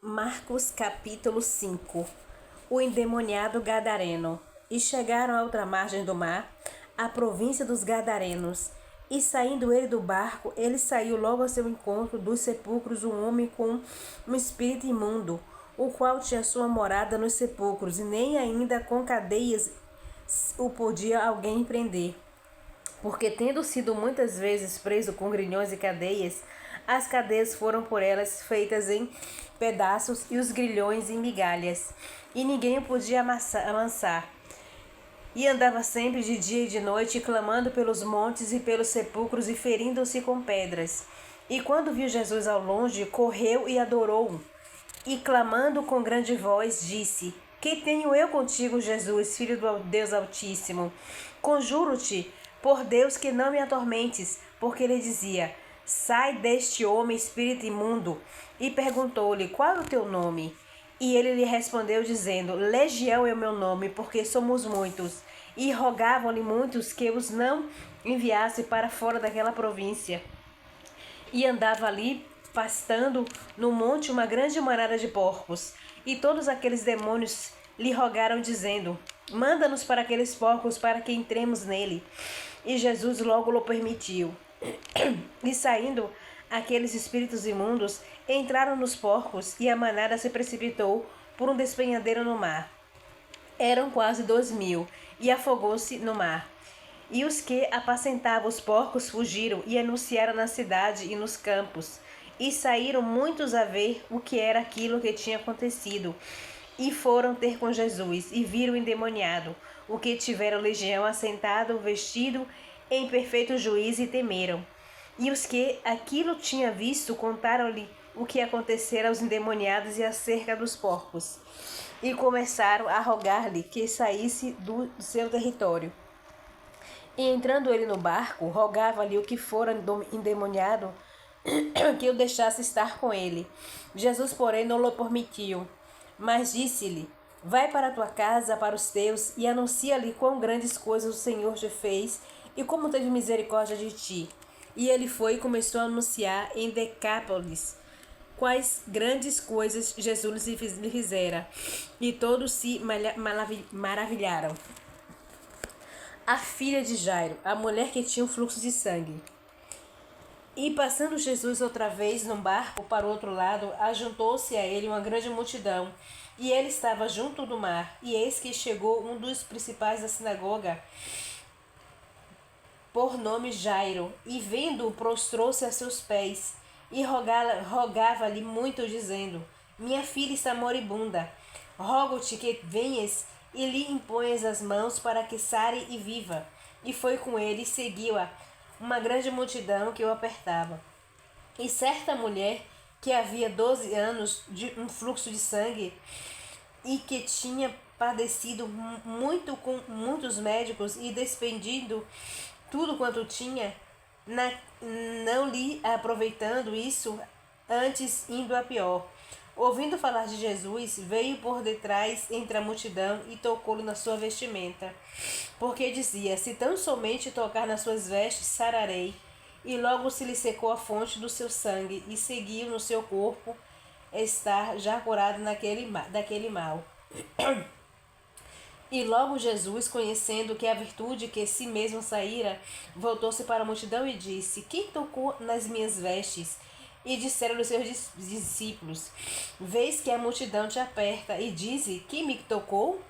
Marcos capítulo 5. O endemoniado gadareno. E chegaram à outra margem do mar, à província dos Gadarenos. E saindo ele do barco, ele saiu logo ao seu encontro dos sepulcros um homem com um espírito imundo, o qual tinha sua morada nos sepulcros, e nem ainda com cadeias o podia alguém prender. Porque tendo sido muitas vezes preso com grilhões e cadeias, as cadeias foram por elas feitas em pedaços e os grilhões em migalhas, e ninguém o podia amansar. E andava sempre de dia e de noite, clamando pelos montes e pelos sepulcros e ferindo-se com pedras. E quando viu Jesus ao longe, correu e adorou-o. E clamando com grande voz, disse: Que tenho eu contigo, Jesus, filho do Deus Altíssimo? Conjuro-te, por Deus, que não me atormentes. Porque ele dizia: Sai deste homem, espírito imundo. E perguntou-lhe: Qual é o teu nome? E ele lhe respondeu, dizendo: Legião é o meu nome, porque somos muitos. E rogavam-lhe muitos que os não enviasse para fora daquela província. E andava ali, pastando no monte uma grande manada de porcos. E todos aqueles demônios lhe rogaram, dizendo: Manda-nos para aqueles porcos, para que entremos nele. E Jesus logo o permitiu. E saindo aqueles espíritos imundos, entraram nos porcos, e a manada se precipitou por um despenhadeiro no mar. Eram quase 2.000, e afogou-se no mar. E os que apacentavam os porcos fugiram e anunciaram na cidade e nos campos. E saíram muitos a ver o que era aquilo que tinha acontecido. E foram ter com Jesus, e viram o endemoniado, o que tivera legião assentado, vestido em perfeito juízo, e temeram. E os que aquilo tinham visto contaram-lhe o que acontecera aos endemoniados e acerca dos porcos. E começaram a rogar-lhe que saísse do seu território. E entrando ele no barco, rogava-lhe o que fora endemoniado que o deixasse estar com ele. Jesus, porém, não lhe permitiu, mas disse-lhe: Vai para a tua casa, para os teus, e anuncia-lhe quão grandes coisas o Senhor te fez e como teve misericórdia de ti. E ele foi e começou a anunciar em Decápolis quais grandes coisas Jesus lhe fizera, e todos se maravilharam. A filha de Jairo, a mulher que tinha um fluxo de sangue. E passando Jesus outra vez num barco para o outro lado, ajuntou-se a ele uma grande multidão, e ele estava junto do mar. E eis que chegou um dos principais da sinagoga, por nome Jairo, e vendo-o, prostrou-se a seus pés, e rogava-lhe muito, dizendo: Minha filha está moribunda. Rogo-te que venhas e lhe imponhas as mãos para que sare e viva. E foi com ele e seguiu-a uma grande multidão que o apertava. E certa mulher, que havia 12 anos de um fluxo de sangue, e que tinha padecido muito com muitos médicos e despendido tudo quanto tinha, não lhe aproveitando isso, antes indo a pior. Ouvindo falar de Jesus, veio por detrás entre a multidão e tocou-lhe na sua vestimenta. Porque dizia: Se tão somente tocar nas suas vestes, sararei. E logo se lhe secou a fonte do seu sangue, e seguiu no seu corpo estar já curado daquele mal. E logo Jesus, conhecendo que a virtude que si mesmo saíra, voltou-se para a multidão e disse: Quem tocou nas minhas vestes? E disseram os seus discípulos: Vês que a multidão te aperta, e dize: Quem me tocou?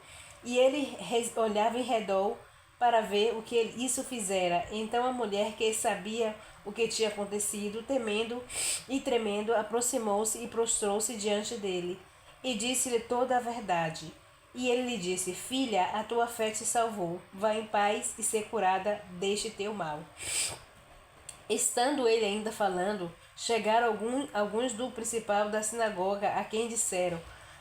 E ele olhava em redor para ver o que isso fizera. Então a mulher, que sabia o que tinha acontecido, temendo e tremendo, aproximou-se e prostrou-se diante dele, e disse-lhe toda a verdade. E ele lhe disse: Filha, a tua fé te salvou. Vá em paz e ser curada deste teu mal. Estando ele ainda falando, chegaram alguns do principal da sinagoga, a quem disseram: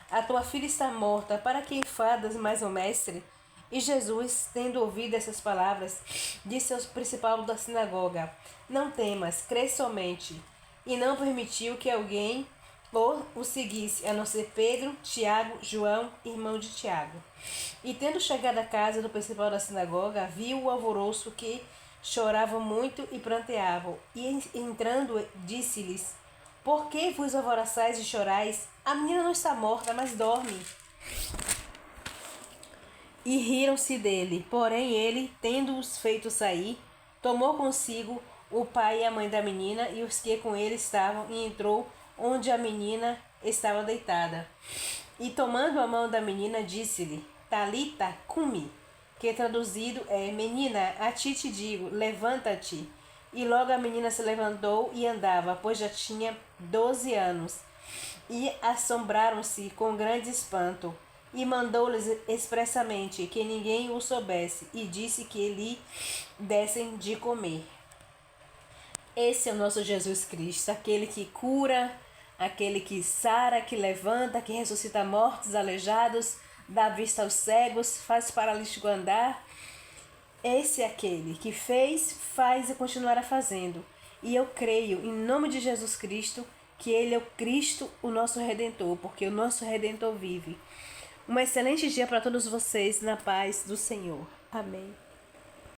A tua filha está morta, para que enfadas mais o mestre? E Jesus, tendo ouvido essas palavras, disse ao principal da sinagoga: Não temas, crê somente. E não permitiu que alguém o seguisse, a não ser Pedro, Tiago, João, irmão de Tiago. E tendo chegado à casa do principal da sinagoga, viu o alvoroço, que choravam muito e pranteavam. E entrando, disse-lhes Por que vos alvoroçais e chorais? A menina não está morta, mas dorme. E riram-se dele. Porém ele, tendo-os feito sair, tomou consigo o pai e a mãe da menina e os que com ele estavam, e entrou onde a menina estava deitada. E tomando a mão da menina, disse-lhe, Talita cumi, que traduzido é, menina, a ti te digo, levanta-te. E logo a menina se levantou e andava, pois já tinha 12 anos. E assombraram-se com grande espanto. E mandou-lhes expressamente que ninguém o soubesse, e disse que lhe dessem de comer. Esse é o nosso Jesus Cristo, aquele que cura, aquele que sara, que levanta, que ressuscita mortos, aleijados, dá vista aos cegos, faz paralítico andar. Esse é aquele que fez, faz e continuará fazendo. E eu creio, em nome de Jesus Cristo, que Ele é o Cristo, o nosso Redentor, porque o nosso Redentor vive. Um excelente dia para todos vocês, na paz do Senhor. Amém.